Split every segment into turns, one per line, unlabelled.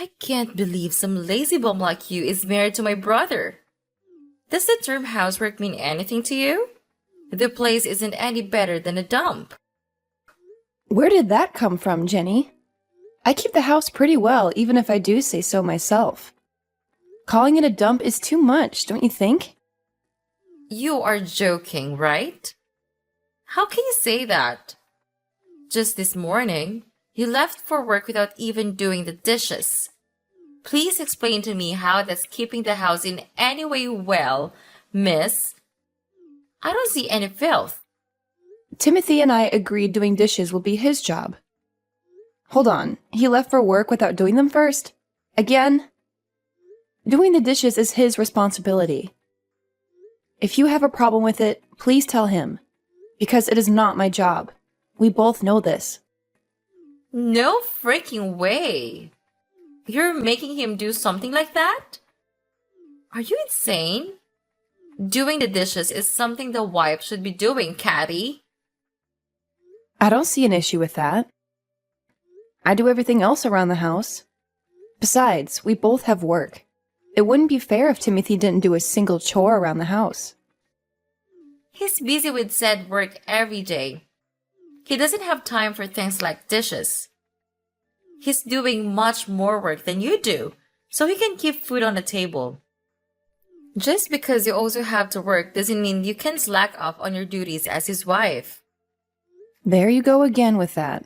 I can't believe some lazy bum like you is married to my brother. Does the term housework mean anything to you? The place isn't any better than a dump.
Where did that come from, Jenny? I keep the house pretty well, even if I do say so myself. Calling it a dump is too much, don't you think?
You are joking, right? How can you say that? Just this morning, you left for work without even doing the dishes. Please explain to me how that's keeping the house in any way well, miss. I don't see any filth.
Timothy and I agreed doing dishes will be his job. Hold on, he left for work without doing them first? Again? Doing the dishes is his responsibility. If you have a problem with it, please tell him, because it is not my job. We both know this.
No freaking way. You're making him do something like that? Are you insane? Doing the dishes is something the wife should be doing, Caddy.
I don't see an issue with that. I do everything else around the house. Besides, we both have work. It wouldn't be fair if Timothy didn't do a single chore around the house.
He's busy with said work every day. He doesn't have time for things like dishes. He's doing much more work than you do, so he can keep food on the table. Just because you also have to work doesn't mean you can slack off on your duties as his wife.
There you go again with that.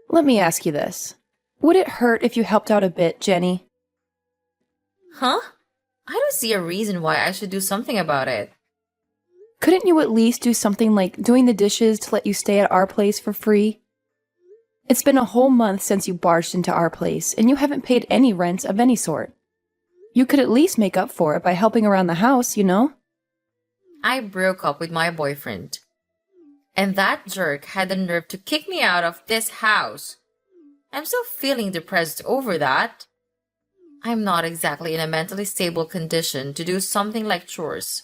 Let me ask you this. Would it hurt if you helped out a bit, Jenny?
Huh? I don't see a reason why I should do something about it.
Couldn't you at least do something like doing the dishes to let you stay at our place for free? It's been a whole month since you barged into our place, and you haven't paid any rent of any sort. You could at least make up for it by helping around the house, you know?
I broke up with my boyfriend. And that jerk had the nerve to kick me out of this house. I'm still feeling depressed over that. I'm not exactly in a mentally stable condition to do something like chores.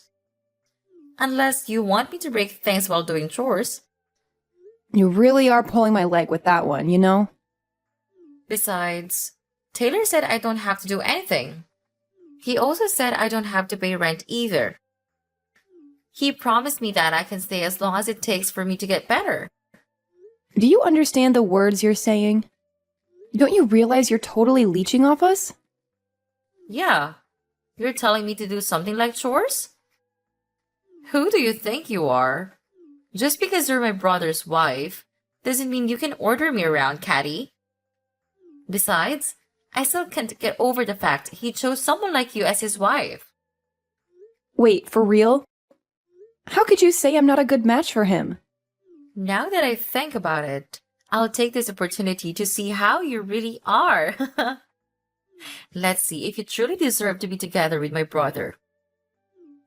Unless you want me to break things while doing chores.
You really are pulling my leg with that one, you know?
Besides, Taylor said I don't have to do anything. He also said I don't have to pay rent either. He promised me that I can stay as long as it takes for me to get better.
Do you understand the words you're saying? Don't you realize you're totally leeching off us?
Yeah, you're telling me to do something like chores? Who do you think you are? Just because you're my brother's wife doesn't mean you can order me around, Caddy. Besides, I still can't get over the fact he chose someone like you as his wife.
Wait, for real? How could you say I'm not a good match for him?
Now that I think about it, I'll take this opportunity to see how you really are. Let's see if you truly deserve to be together with my brother.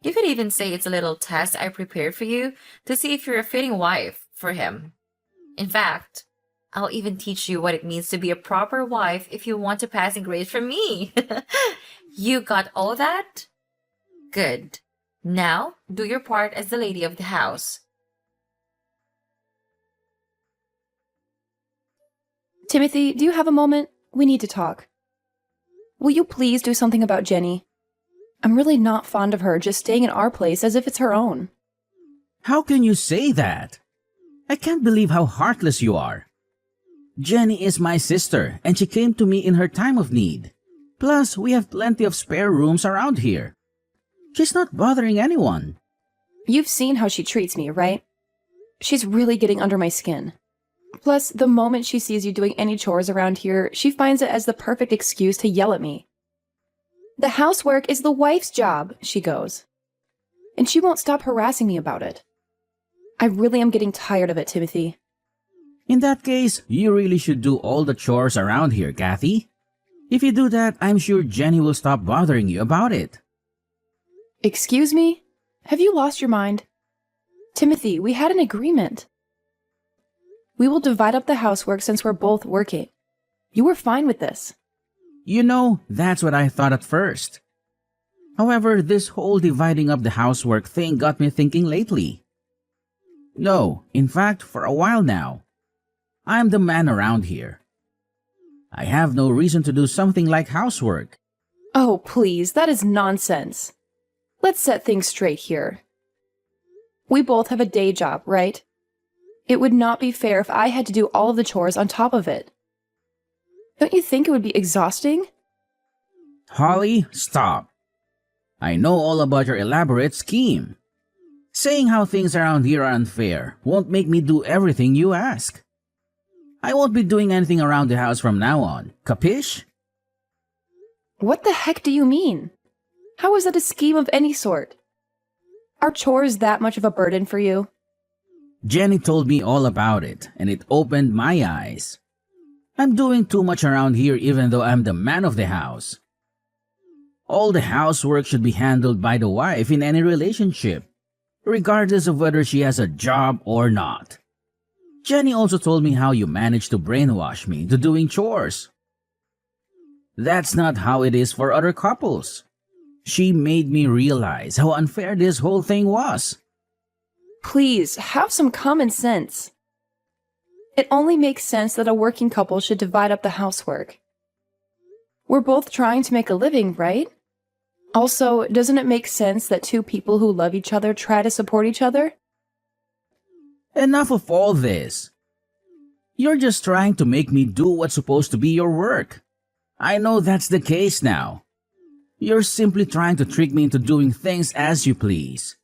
You could even say it's a little test I prepared for you to see if you're a fitting wife for him. In fact, I'll even teach you what it means to be a proper wife if you want a passing grade from me. You got all that? Good. Now, do your part as the lady of the house.
Timothy, do you have a moment? We need to talk. Will you please do something about Jenny? I'm really not fond of her just staying in our place as if it's her own.
How can you say that? I can't believe how heartless you are. Jenny is my sister, and she came to me in her time of need. Plus, we have plenty of spare rooms around here. She's not bothering anyone.
You've seen how she treats me, right? She's really getting under my skin. Plus, the moment she sees you doing any chores around here, she finds it as the perfect excuse to yell at me. The housework is the wife's job, she goes. And she won't stop harassing me about it. I really am getting tired of it, Timothy.
In that case, you really should do all the chores around here, Kathy. If you do that, I'm sure Jenny will stop bothering you about it.
Excuse me? Have you lost your mind? Timothy, we had an agreement. We will divide up the housework since we're both working. You were fine with this.
You know, that's what I thought at first. However, this whole dividing up the housework thing got me thinking lately. No, in fact, for a while now. I'm the man around here. I have no reason to do something like housework.
Oh, please, that is nonsense. Let's set things straight here. We both have a day job, right? It would not be fair if I had to do all of the chores on top of it. Don't you think it would be exhausting?
Holly, stop. I know all about your elaborate scheme. Saying how things around here are unfair won't make me do everything you ask. I won't be doing anything around the house from now on, capish?
What the heck do you mean? How is that a scheme of any sort? Are chores that much of a burden for you?
Jenny told me all about it, and it opened my eyes. I'm doing too much around here even though I'm the man of the house. All the housework should be handled by the wife in any relationship, regardless of whether she has a job or not. Jenny also told me how you managed to brainwash me into doing chores. That's not how it is for other couples. She made me realize how unfair this whole thing was.
Please, have some common sense. It only makes sense that a working couple should divide up the housework. We're both trying to make a living, right? Also, doesn't it make sense that two people who love each other try to support each other?
Enough of all this. You're just trying to make me do what's supposed to be your work. I know that's the case now. You're simply trying to trick me into doing things as you please.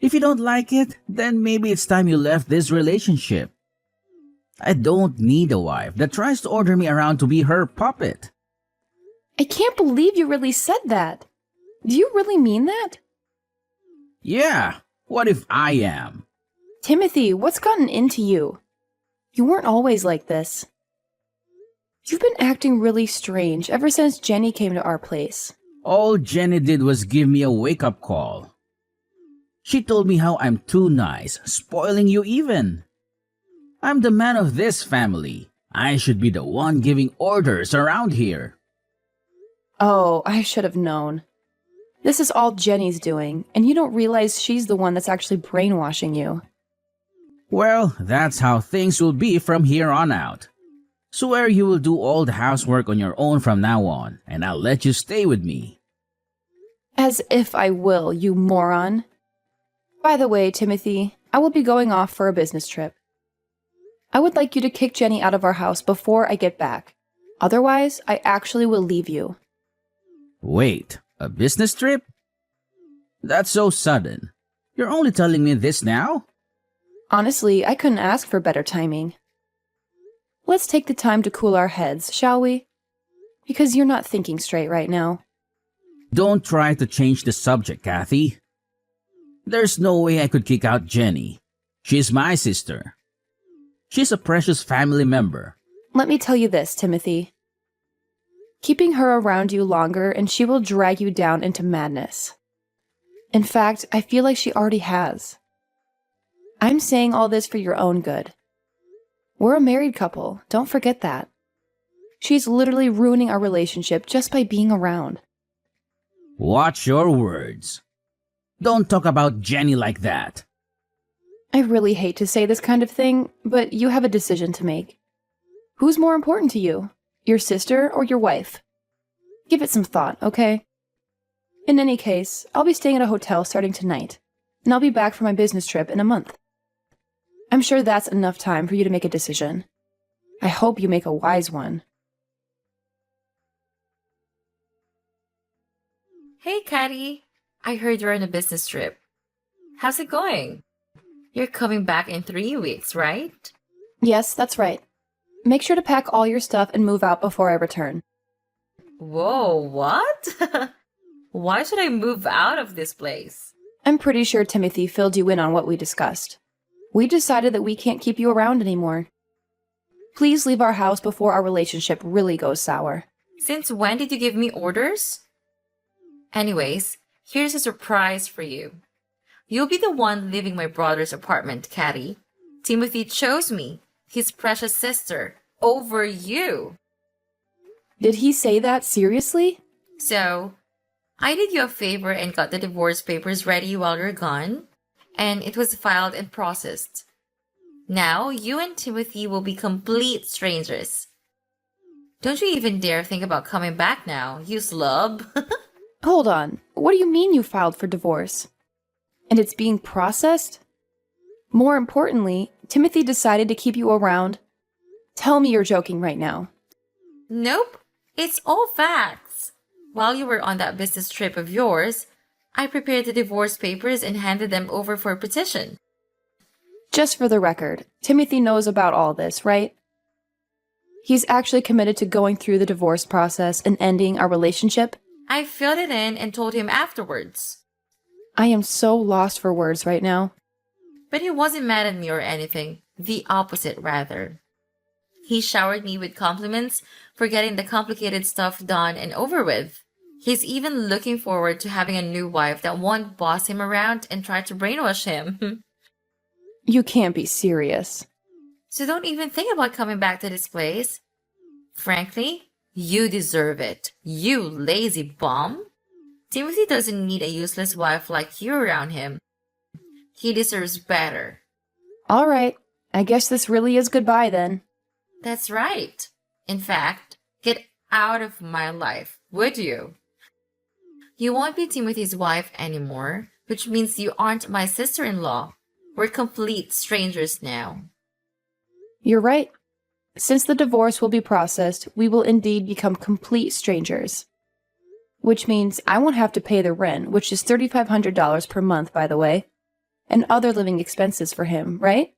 If you don't like it, then maybe it's time you left this relationship. I don't need a wife that tries to order me around to be her puppet.
I can't believe you really said that. Do you really mean that?
Yeah, what if I am?
Timothy, what's gotten into you? You weren't always like this. You've been acting really strange ever since Jenny came to our place.
All Jenny did was give me a wake-up call. She told me how I'm too nice, spoiling you even. I'm the man of this family. I should be the one giving orders around here.
Oh, I should have known. This is all Jenny's doing, and you don't realize she's the one that's actually brainwashing you.
Well, that's how things will be from here on out. Swear you will do all the housework on your own from now on, and I'll let you stay with me.
As if I will, you moron. By the way, Timothy, I will be going off for a business trip. I would like you to kick Jenny out of our house before I get back. Otherwise, I actually will leave you.
Wait, a business trip? That's so sudden. You're only telling me this now?
Honestly, I couldn't ask for better timing. Let's take the time to cool our heads, shall we? Because you're not thinking straight right now.
Don't try to change the subject, Kathy. There's no way I could kick out Jenny. She's my sister. She's a precious family member.
Let me tell you this, Timothy. Keeping her around you longer and she will drag you down into madness. In fact, I feel like she already has. I'm saying all this for your own good. We're a married couple, don't forget that. She's literally ruining our relationship just by being around.
Watch your words. Don't talk about Jenny like that.
I really hate to say this kind of thing, but you have a decision to make. Who's more important to you? Your sister or your wife? Give it some thought, okay? In any case, I'll be staying at a hotel starting tonight, and I'll be back for my business trip in a month. I'm sure that's enough time for you to make a decision. I hope you make a wise one.
Hey, Caddy. I heard you're on a business trip. How's it going? You're coming back in 3 weeks, right?
Yes, that's right. Make sure to pack all your stuff and move out before I return.
Whoa, what? Why should I move out of this place?
I'm pretty sure Timothy filled you in on what we discussed. We decided that we can't keep you around anymore. Please leave our house before our relationship really goes sour.
Since when did you give me orders? Anyways, here's a surprise for you. You'll be the one leaving my brother's apartment, Caddy. Timothy chose me, his precious sister, over you.
Did he say that seriously?
So, I did you a favor and got the divorce papers ready while you're gone, and it was filed and processed. Now, you and Timothy will be complete strangers. Don't you even dare think about coming back now, you slub.
Hold on. What do you mean you filed for divorce? And it's being processed? More importantly, Timothy decided to keep you around. Tell me you're joking right now.
Nope, it's all facts. While you were on that business trip of yours, I prepared the divorce papers and handed them over for a petition.
Just for the record, Timothy knows about all this, right? He's actually committed to going through the divorce process and ending our relationship?
I filled it in and told him afterwards.
I am so lost for words right now.
But he wasn't mad at me or anything. The opposite, rather. He showered me with compliments for getting the complicated stuff done and over with. He's even looking forward to having a new wife that won't boss him around and try to brainwash him.
You can't be serious.
So don't even think about coming back to this place. Frankly, you deserve it. You lazy bum. Timothy doesn't need a useless wife like you around him. He deserves better.
All right. I guess this really is goodbye then.
That's right. In fact, get out of my life, would you? You won't be Timothy's wife anymore, which means you aren't my sister-in-law. We're complete strangers now.
You're right. Since the divorce will be processed, we will indeed become complete strangers. Which means I won't have to pay the rent, which is $3,500 per month, by the way, and other living expenses for him, right?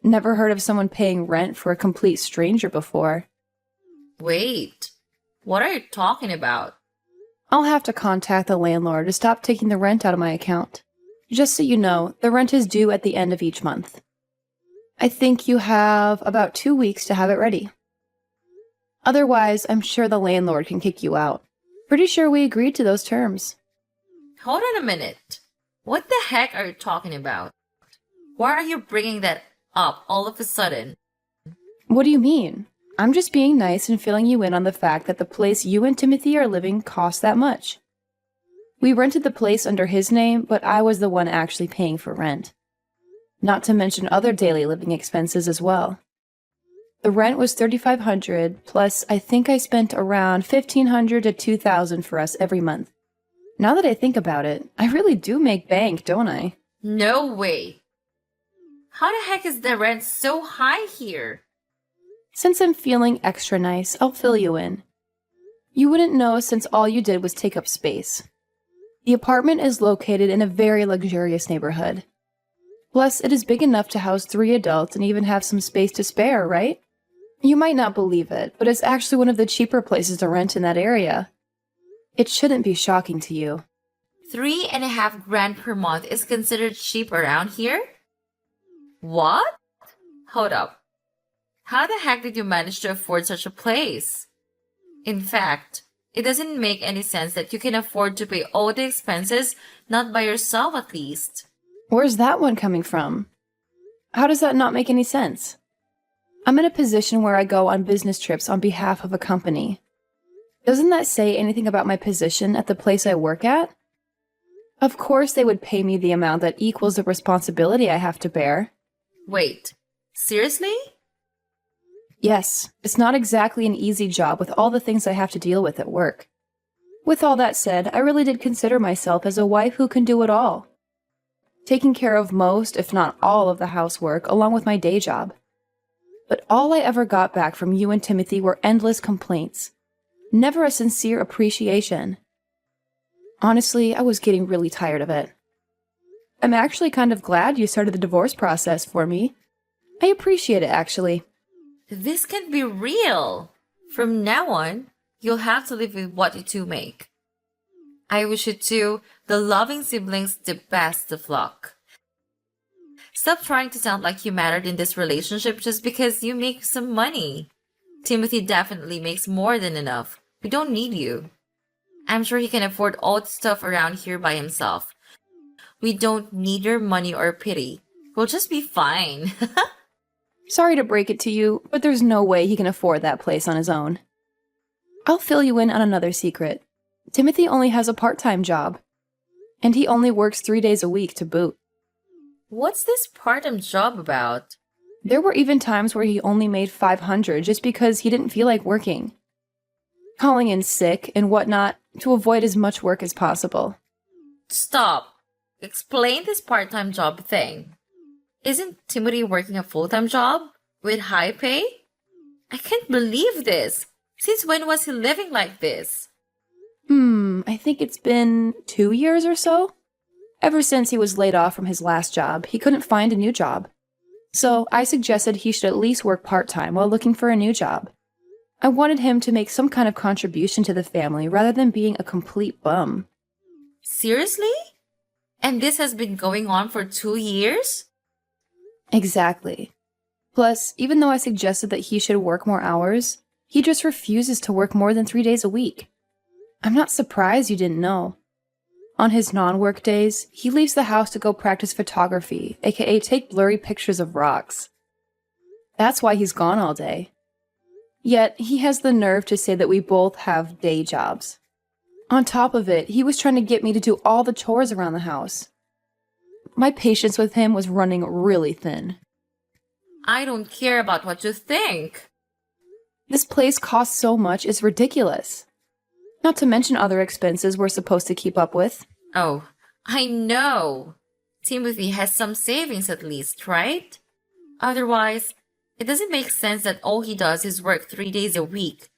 Never heard of someone paying rent for a complete stranger before.
Wait, what are you talking about?
I'll have to contact the landlord to stop taking the rent out of my account. Just so you know, the rent is due at the end of each month. I think you have about 2 weeks to have it ready. Otherwise, I'm sure the landlord can kick you out. Pretty sure we agreed to those terms.
Hold on a minute. What the heck are you talking about? Why are you bringing that up all of a sudden?
What do you mean? I'm just being nice and filling you in on the fact that the place you and Timothy are living costs that much. We rented the place under his name, but I was the one actually paying for rent. Not to mention other daily living expenses as well. The rent was $3,500, plus I think I spent around $1,500 to $2,000 for us every month. Now that I think about it, I really do make bank, don't I?
No way. How the heck is the rent so high here?
Since I'm feeling extra nice, I'll fill you in. You wouldn't know since all you did was take up space. The apartment is located in a very luxurious neighborhood. Plus, it is big enough to house 3 adults and even have some space to spare, right? You might not believe it, but it's actually one of the cheaper places to rent in that area. It shouldn't be shocking to you.
3.5 grand per month is considered cheap around here? What? Hold up. How the heck did you manage to afford such a place? In fact, it doesn't make any sense that you can afford to pay all the expenses, not by yourself at least.
Where's that one coming from? How does that not make any sense? I'm in a position where I go on business trips on behalf of a company. Doesn't that say anything about my position at the place I work at? Of course they would pay me the amount that equals the responsibility I have to bear.
Wait, seriously?
Yes, it's not exactly an easy job with all the things I have to deal with at work. With all that said, I really did consider myself as a wife who can do it all. Taking care of most, if not all, of the housework along with my day job. But all I ever got back from you and Timothy were endless complaints. Never a sincere appreciation. Honestly, I was getting really tired of it. I'm actually kind of glad you started the divorce process for me. I appreciate it, actually.
This can't be real. From now on, you'll have to live with what you two make. I wish you two, the loving siblings, the best of luck. Stop trying to sound like you mattered in this relationship just because you make some money. Timothy definitely makes more than enough. We don't need you. I'm sure he can afford all the stuff around here by himself. We don't need your money or pity. We'll just be fine.
Sorry to break it to you, but there's no way he can afford that place on his own. I'll fill you in on another secret. Timothy only has a part-time job. And he only works 3 days a week to boot.
What's this part-time job about?
There were even times where he only made $500 just because he didn't feel like working. calling in sick and whatnot to avoid as much work as possible.
Stop. Explain this part-time job thing. Isn't Timothy working a full-time job with high pay? I can't believe this. Since when was he living like this?
I think it's been 2 years or so. Ever since he was laid off from his last job, he couldn't find a new job. So I suggested he should at least work part-time while looking for a new job. I wanted him to make some kind of contribution to the family rather than being a complete bum.
Seriously? And this has been going on for 2 years?
Exactly. Plus, even though I suggested that he should work more hours, he just refuses to work more than 3 days a week. I'm not surprised you didn't know. On his non-work days, he leaves the house to go practice photography, aka take blurry pictures of rocks. That's why he's gone all day. Yet, he has the nerve to say that we both have day jobs. On top of it, he was trying to get me to do all the chores around the house. My patience with him was running really thin.
I don't care about what you think.
This place costs so much, it's ridiculous. Not to mention other expenses we're supposed to keep up with.
Oh, I know. Timothy has some savings at least, right? Otherwise, it doesn't make sense that all he does is work 3 days a week.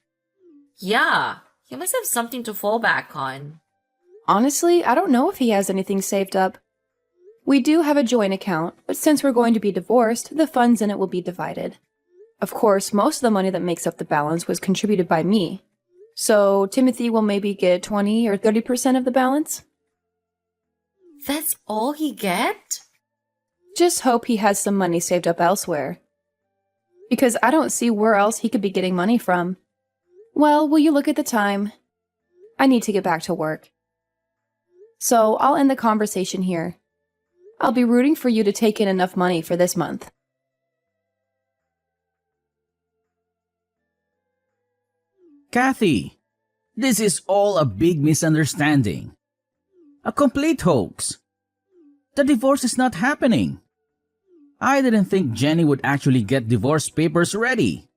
Yeah, he must have something to fall back on.
Honestly, I don't know if he has anything saved up. We do have a joint account, but since we're going to be divorced, the funds in it will be divided. Of course, most of the money that makes up the balance was contributed by me. So Timothy will maybe get 20 or 30% of the balance.
That's all he get?
Just hope he has some money saved up elsewhere. Because I don't see where else he could be getting money from. Well, will you look at the time? I need to get back to work. So I'll end the conversation here. I'll be rooting for you to take in enough money for this month.
Kathy, this is all a big misunderstanding. A complete hoax. The divorce is not happening. I didn't think Jenny would actually get divorce papers ready.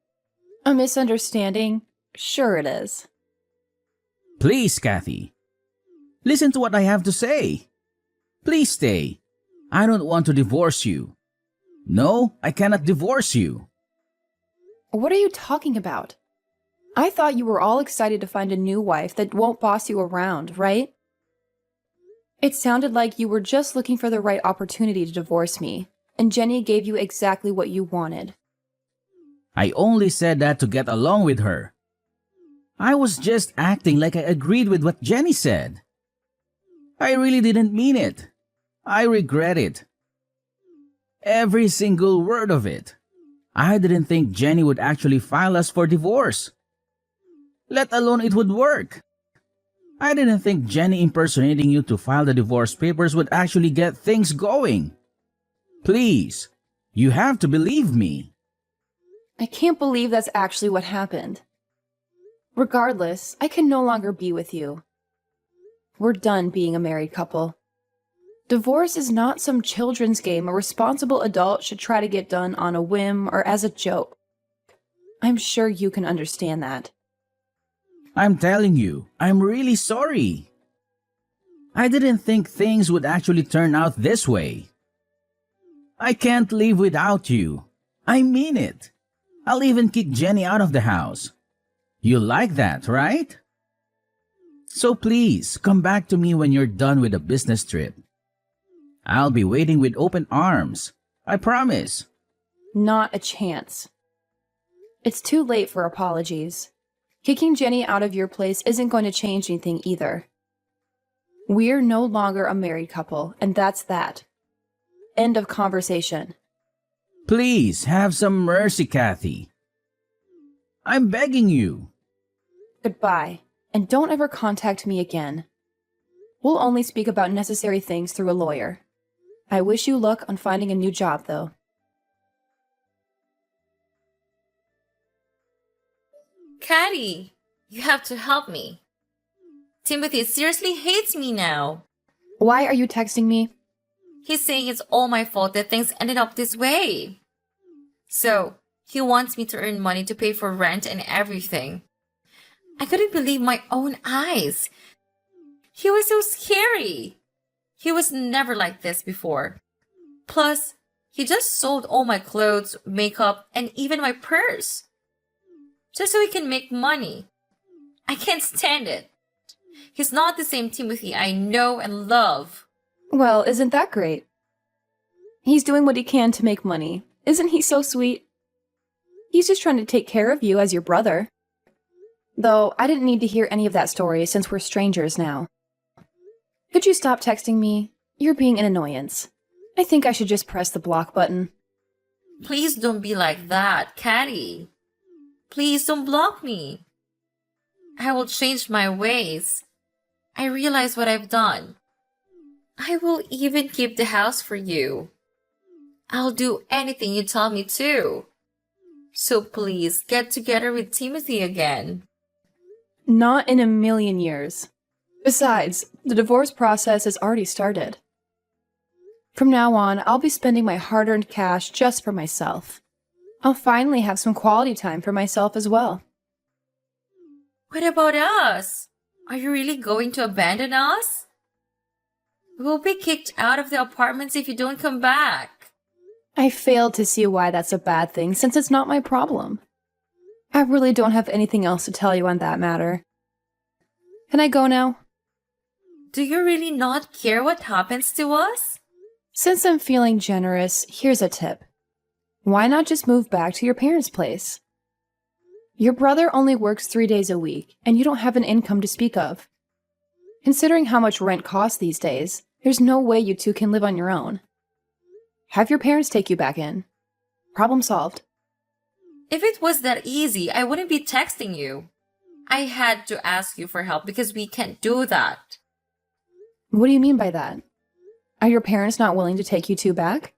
A misunderstanding? Sure it is.
Please, Kathy. Listen to what I have to say. Please stay. I don't want to divorce you. No, I cannot divorce you.
What are you talking about? I thought you were all excited to find a new wife that won't boss you around, right? It sounded like you were just looking for the right opportunity to divorce me, and Jenny gave you exactly what you wanted.
I only said that to get along with her. I was just acting like I agreed with what Jenny said. I really didn't mean it. I regret it. Every single word of it. I didn't think Jenny would actually file us for divorce. Let alone it would work. I didn't think Jenny impersonating you to file the divorce papers would actually get things going. Please, you have to believe me.
I can't believe that's actually what happened. Regardless, I can no longer be with you. We're done being a married couple. Divorce is not some children's game a responsible adult should try to get done on a whim or as a joke. I'm sure you can understand that.
I'm telling you, I'm really sorry. I didn't think things would actually turn out this way. I can't live without you. I mean it. I'll even kick Jenny out of the house. You like that, right? So please, come back to me when you're done with the business trip. I'll be waiting with open arms. I promise.
Not a chance. It's too late for apologies. Kicking Jenny out of your place isn't going to change anything either. We're no longer a married couple, and that's that. End of conversation.
Please, have some mercy, Kathy. I'm begging you.
Goodbye, and don't ever contact me again. We'll only speak about necessary things through a lawyer. I wish you luck on finding a new job, though.
Caddy, you have to help me. Timothy seriously hates me now.
Why are you texting me?
He's saying it's all my fault that things ended up this way. So, he wants me to earn money to pay for rent and everything. I couldn't believe my own eyes. He was so scary. He was never like this before. Plus, he just sold all my clothes, makeup, and even my purse. Just so he can make money. I can't stand it. He's not the same Timothy I know and love.
Well, isn't that great? He's doing what he can to make money. Isn't he so sweet? He's just trying to take care of you as your brother. Though, I didn't need to hear any of that story since we're strangers now. Could you stop texting me? You're being an annoyance. I think I should just press the block button.
Please don't be like that, Caddy. Please don't block me. I will change my ways. I realize what I've done. I will even keep the house for you. I'll do anything you tell me to. So please get together with Timothy again.
Not in a million years. Besides, the divorce process has already started. From now on, I'll be spending my hard-earned cash just for myself. I'll finally have some quality time for myself as well.
What about us? Are you really going to abandon us? We'll be kicked out of the apartments if you don't come back.
I failed to see why that's a bad thing since it's not my problem. I really don't have anything else to tell you on that matter. Can I go now?
Do you really not care what happens to us?
Since I'm feeling generous, here's a tip. Why not just move back to your parents' place? Your brother only works 3 days a week, and you don't have an income to speak of. Considering how much rent costs these days, there's no way you two can live on your own. Have your parents take you back in. Problem solved.
If it was that easy, I wouldn't be texting you. I had to ask you for help because we can't do that.
What do you mean by that? Are your parents not willing to take you two back?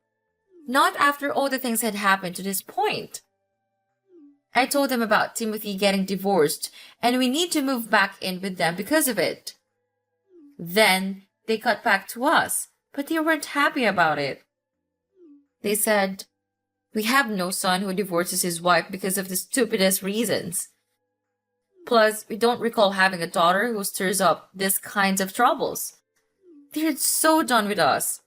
Not after all the things had happened to this point. I told them about Timothy getting divorced, and we need to move back in with them because of it. Then they cut back to us, but they weren't happy about it. They said, "We have no son who divorces his wife because of the stupidest reasons. Plus, we don't recall having a daughter who stirs up these kinds of troubles. They're so done with us.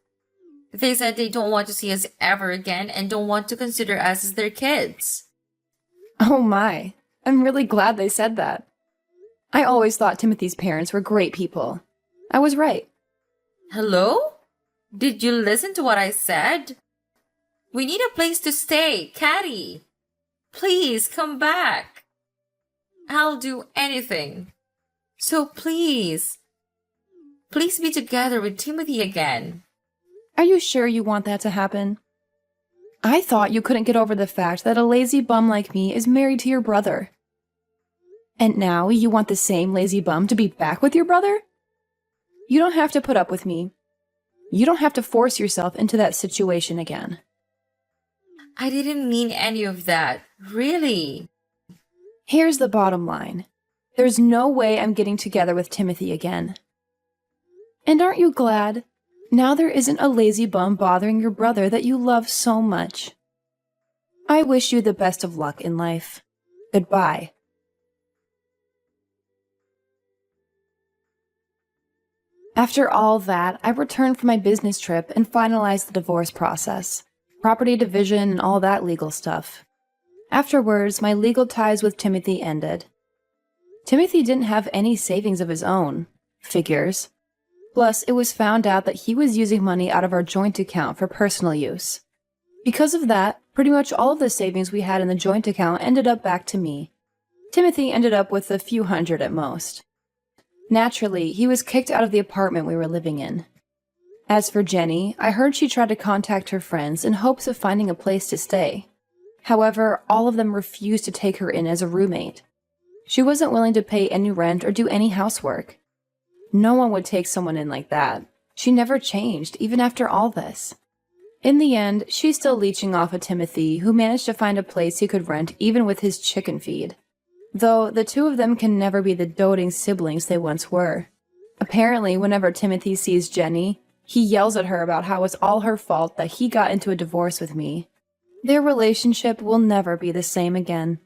They said they don't want to see us ever again and don't want to consider us as their kids."
Oh my, I'm really glad they said that. I always thought Timothy's parents were great people. I was right.
Hello? Did you listen to what I said? We need a place to stay, Caddy. Please come back. I'll do anything. So please be together with Timothy again.
Are you sure you want that to happen? I thought you couldn't get over the fact that a lazy bum like me is married to your brother. And now you want the same lazy bum to be back with your brother? You don't have to put up with me. You don't have to force yourself into that situation again.
I didn't mean any of that, really.
Here's the bottom line. There's no way I'm getting together with Timothy again. And aren't you glad? Now there isn't a lazy bum bothering your brother that you love so much. I wish you the best of luck in life. Goodbye. After all that, I returned from my business trip and finalized the divorce process, property division and all that legal stuff. Afterwards, my legal ties with Timothy ended. Timothy didn't have any savings of his own. Figures. Plus, it was found out that he was using money out of our joint account for personal use. Because of that, pretty much all of the savings we had in the joint account ended up back to me. Timothy ended up with a few hundred at most. Naturally, he was kicked out of the apartment we were living in. As for Jenny, I heard she tried to contact her friends in hopes of finding a place to stay. However, all of them refused to take her in as a roommate. She wasn't willing to pay any rent or do any housework. No one would take someone in like that. She never changed, even after all this. In the end, she's still leeching off of Timothy, who managed to find a place he could rent even with his chicken feed. Though the two of them can never be the doting siblings they once were. Apparently, whenever Timothy sees Jenny, he yells at her about how it's all her fault that he got into a divorce with me. Their relationship will never be the same again.